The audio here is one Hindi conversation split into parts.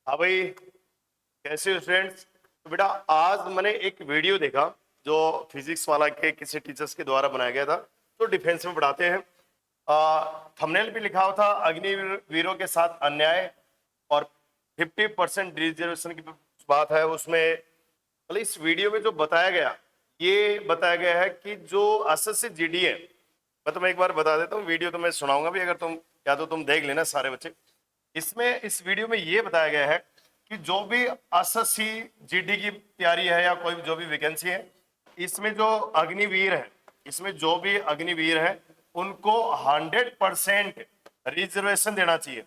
हाँ भाई, कैसे हो स्टूडेंट्स। तो बेटा आज मैंने एक वीडियो देखा जो फिजिक्स वाला के किसी टीचर्स के द्वारा बनाया गया था। तो डिफेंस में पढ़ाते हैं। थंबनेल भी लिखा हुआ था अग्निवीरों के साथ अन्याय और 50% रिजर्वेशन की बात है उसमें। मतलब इस वीडियो में जो बताया गया, ये बताया गया है कि जो एसएससी जीडी है, मैं तुम्हें एक बार बता देता हूँ। वीडियो तो मैं सुनाऊंगा भी, अगर तुम या तो तुम देख लेना सारे बच्चे। इसमें इस वीडियो में ये बताया गया है कि जो भी एसएससी जीडी की तैयारी है या कोई जो भी वैकेंसी है, इसमें जो अग्निवीर है, इसमें जो भी अग्निवीर है उनको 100% रिजर्वेशन देना चाहिए।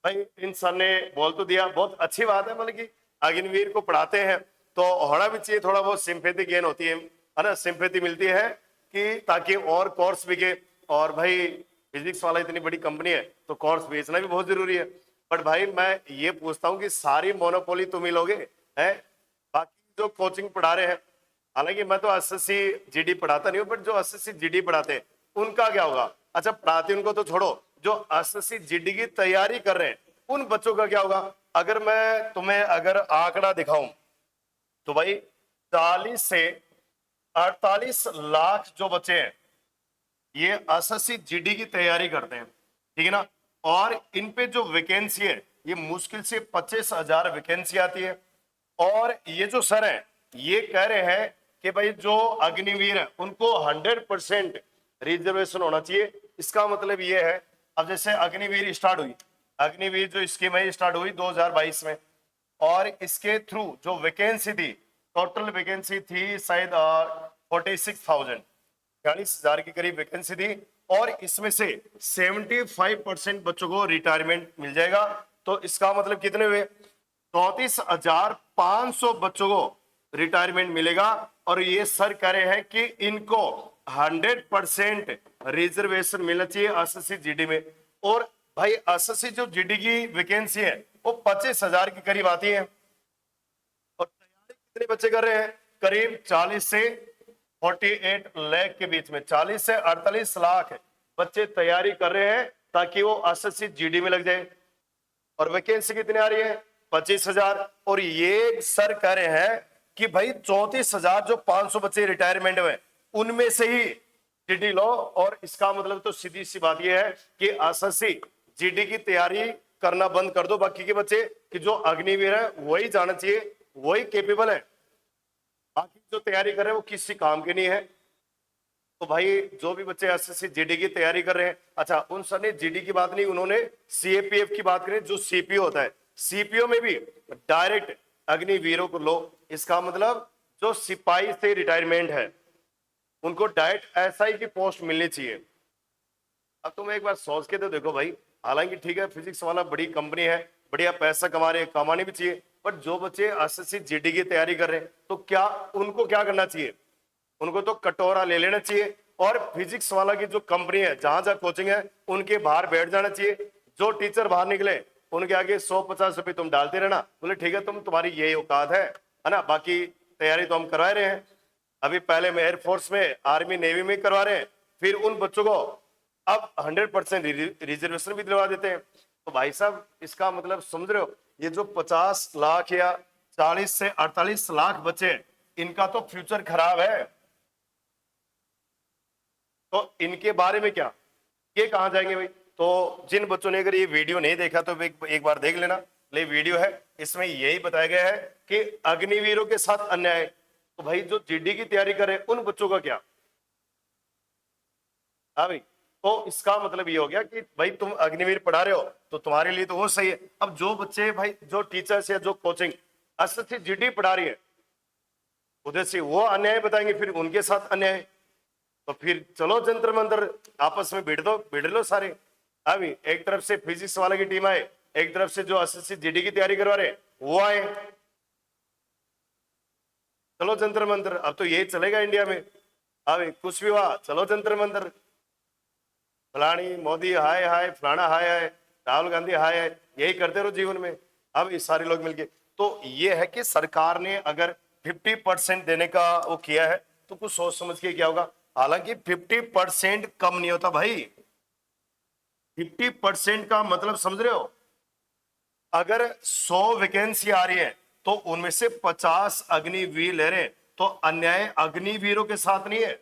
भाई इन सर ने बोल तो दिया, बहुत अच्छी बात है। मतलब कि अग्निवीर को पढ़ाते हैं तो होना भी चाहिए, थोड़ा बहुत सिंपैथी गेन होती है ना, सिंपैथी मिलती है कि ताकि और कोर्स बिके। और भाई फिजिक्स वाला इतनी बड़ी कंपनी है तो कोर्स बेचना भी बहुत जरूरी है। बट भाई मैं ये पूछता हूँ कि सारी मोनोपोली तुम ही लोगे हैं, बाकी जो कोचिंग पढ़ा रहे हैं। हालांकि मैं तो एसएससी जीडी पढ़ाता नहीं हूँ, बट जो एसएससी जीडी पढ़ाते हैं उनका क्या होगा। अच्छा पढ़ाते उनको तो छोड़ो, जो एसएससी जीडी की तैयारी कर रहे हैं उन बच्चों का क्या होगा। अगर मैं तुम्हें अगर आंकड़ा दिखाऊं तो भाई 40 से 48 लाख जो बच्चे हैं ये एसएससी जीडी की तैयारी करते हैं, ठीक है ना। और इन पे जो वैकेंसी है ये मुश्किल से 25,000 वैकेंसी आती है। और ये जो सर है ये कह रहे हैं कि भाई जो अग्निवीर है उनको 100% रिजर्वेशन होना चाहिए। इसका मतलब ये है, अब जैसे अग्निवीर स्टार्ट हुई, अग्निवीर जो स्कीम है स्टार्ट हुई 2022 में, और इसके थ्रू जो वैकेंसी थी, टोटल वैकेंसी थी शायद 46,000, 40,000 के करीब वैकेंसी थी। और इसमें से 75% बच्चों को रिटायरमेंट मिल जाएगा। तो इसका मतलब कितने हुए, 34,500 बच्चों को रिटायरमेंट मिलेगा। और ये सर कह रहे हैं कि इनको 100% रिजर्वेशन मिलना चाहिए एसएससी जीडी में। और भाई एसएससी जो जीडी की वैकेंसी है वो 25,000 के करीब आती है। और तैयारी कितने बच्चे कर रहे हैं, करीब 40 से 48 लाख के बीच में, 40 से 48 लाख बच्चे तैयारी कर रहे हैं ताकि वो एसएससी जीडी में लग जाए। और वैकेंसी कितनी आ रही है, 25,000। और ये सर कह रहे हैं कि भाई 34,000 जो 500 बच्चे रिटायरमेंट हुए उनमें से ही जीडी लो। और इसका मतलब तो सीधी सी बात यह है कि एसएससी जीडी की तैयारी करना बंद कर दो। बाकी के बच्चे कि जो अग्निवीर है वही जाना चाहिए, वही केपेबल है, बाकी जो तैयारी कर रहे हैं वो किसी काम के नहीं है। तो भाई जो भी बच्चे एसएससी जीडी की तैयारी कर रहे हैं, अच्छा उन सर ने जीडी की बात नहीं, उन्होंने सीएपीएफ की बात करें, जो सीपीओ होता है, सीपीओ में भी डायरेक्ट अग्निवीरों को लो। इसका मतलब जो सिपाही से रिटायरमेंट है उनको डायरेक्ट एसआई की पोस्ट मिलनी चाहिए। अब तुम एक बार सोच के तो देखो भाई, हालांकि ठीक है फिजिक्स वाला बड़ी कंपनी है, बढ़िया पैसा कमा रहे हैं, कमाने भी चाहिए, बट जो बच्चे एसएससी जीडी की तैयारी कर रहे हैं तो क्या उनको क्या करना चाहिए, उनको तो कटोरा ले लेना चाहिए। और फिजिक्स वाला की जो कंपनी है, जहां जहां कोचिंग है उनके बाहर बैठ जाना चाहिए। जो टीचर बाहर निकले उनके आगे 150 रुपये तुम डालते रहना, बोले ठीक है तुम्हारी यही औकात है ना, बाकी तैयारी तो हम करवा रहे हैं। अभी पहले में एयरफोर्स में, आर्मी, नेवी में करवा रहे हैं, फिर उन बच्चों को अब 100% रिजर्वेशन भी दिलवा देते हैं। तो भाई साहब इसका मतलब समझ रहे हो, ये जो 50 लाख या 40 से 48 लाख बच्चे इनका तो फ्यूचर खराब है। तो इनके बारे में क्या, ये कहां जाएंगे भाई। तो जिन बच्चों ने अगर ये वीडियो नहीं देखा तो एक बार देख लेना, ले वीडियो है, इसमें यही बताया गया है कि अग्निवीरों के साथ अन्याय। तो भाई जो जीडी की तैयारी करे उन बच्चों का क्या। हाँ भाई, तो इसका मतलब ये हो गया कि भाई तुम अग्निवीर पढ़ा रहे हो तो तुम्हारे लिए तो वो सही है। अब जो बच्चे भाई, जो टीचर्स या जो कोचिंग एसएससी जीडी पढ़ा रही है उधर से वो अन्याय बताएंगे, फिर उनके साथ अन्याय। तो फिर चलो जंतर मंतर आपस में भिड़ लो सारे। अभी एक तरफ से फिजिक्स वाले की टीम आए, एक तरफ से जो एसएससी जीडी की तैयारी करवा रहे वो आए, चलो जंतर मंतर। अब तो यही चलेगा इंडिया में। अभी कुछ भी हुआ चलो जंतर मंतर, फलानी मोदी हाय हाय, फलाना हाय हाय, राहुल गांधी हाय हाय, यही करते रहो जीवन में। अब ये सारे लोग मिलके, तो ये है कि सरकार ने अगर 50% देने का वो किया है तो कुछ सोच समझ के क्या होगा। हालांकि 50% कम नहीं होता भाई, 50% का मतलब समझ रहे हो, अगर 100 वैकेंसी आ रही है तो उनमें से 50 अग्निवीर ले रहे हैं, तो अन्याय अग्निवीरों के साथ नहीं है।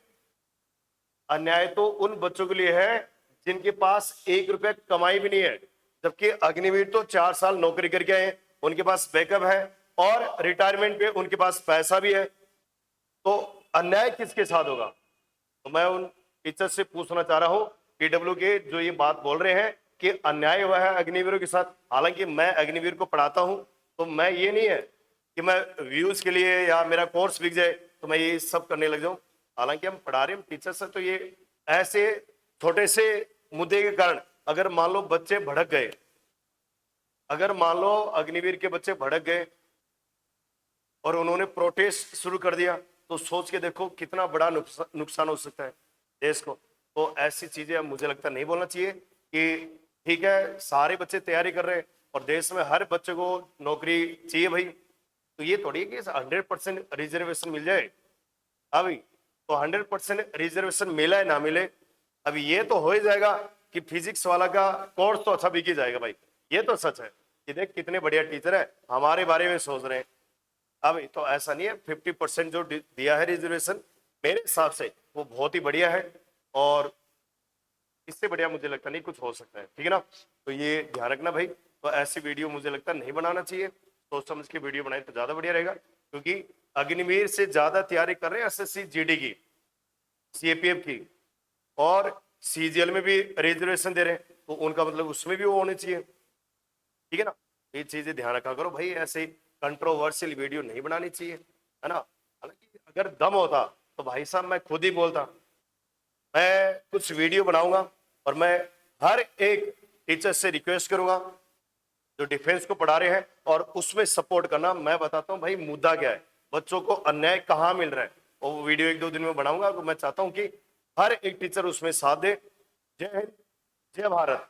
अन्याय तो उन बच्चों के लिए है जिनके पास 1 रुपया कमाई भी नहीं है, जबकि अग्निवीर तो 4 साल नौकरी करके आए हैं, उनके पास बैकअप है और रिटायरमेंट पे उनके पास पैसा भी है। तो अन्याय किसके साथ होगा? तो मैं उन टीचर से पूछना चाह रहा हूं पीडब्ल्यू के, जो ये बात बोल रहे हैं कि अन्याय हुआ है अग्निवीरों के साथ। हालांकि मैं अग्निवीर को पढ़ाता हूं, तो मैं ये नहीं है कि मैं व्यूज के लिए या मेरा कोर्स बिक जाए तो मैं ये सब करने लग जाऊं। हालांकि हम पढ़ा रहे हैं टीचर से, तो ये ऐसे छोटे से मुद्दे के कारण अगर मान लो बच्चे भड़क गए, अगर मान लो अग्निवीर के बच्चे भड़क गए और उन्होंने प्रोटेस्ट शुरू कर दिया, तो सोच के देखो कितना बड़ा नुकसान हो सकता है देश को। तो ऐसी चीजें मुझे लगता नहीं बोलना चाहिए कि ठीक है सारे बच्चे तैयारी कर रहे हैं और देश में हर बच्चे को नौकरी चाहिए भाई, तो ये थोड़ी है कि 100% रिजर्वेशन मिल जाए। अभी तो 100% रिजर्वेशन मिला है ना मिले, अभी ये तो हो ही जाएगा कि फिजिक्स वाला का कोर्स तो अच्छा बिक ही जाएगा भाई। ये तो सच है कि देख कितने बढ़िया टीचर है, हमारे बारे में सोच रहे हैं। अभी तो ऐसा नहीं है, 50% जो दिया है रिजर्वेशन मेरे हिसाब से वो बहुत ही बढ़िया है, और इससे बढ़िया मुझे लगता नहीं कुछ हो सकता है। ठीक है ना, तो ये ध्यान रखना भाई। तो ऐसी वीडियो मुझे लगता नहीं बनाना चाहिए, सोच समझ के वीडियो बनाए तो ज्यादा बढ़िया रहेगा, क्योंकि अग्निवीर से ज्यादा तैयारी कर रहे हैं एसएससी जीडी की, सीएपीएफ की, और सीजीएल में भी रिजर्वेशन दे रहे हैं, तो उनका मतलब उसमें भी वो होने चाहिए। ठीक है ना, ये चीजें ध्यान रखा करो भाई, ऐसे कंट्रोवर्शियल वीडियो नहीं बनानी चाहिए, है ना। हालांकि अगर दम होता तो भाई साहब मैं खुद ही बोलता, मैं कुछ वीडियो बनाऊंगा और मैं हर एक टीचर से रिक्वेस्ट करूंगा जो डिफेंस को पढ़ा रहे हैं और उसमें सपोर्ट करना। मैं बताता हूं भाई मुद्दा क्या है, बच्चों को अन्याय कहां मिल रहा है, और वो वीडियो 1-2 दिन में बनाऊंगा। तो मैं चाहता हूं कि हर एक टीचर उसमें साथ दे। जय हिंद, जय भारत।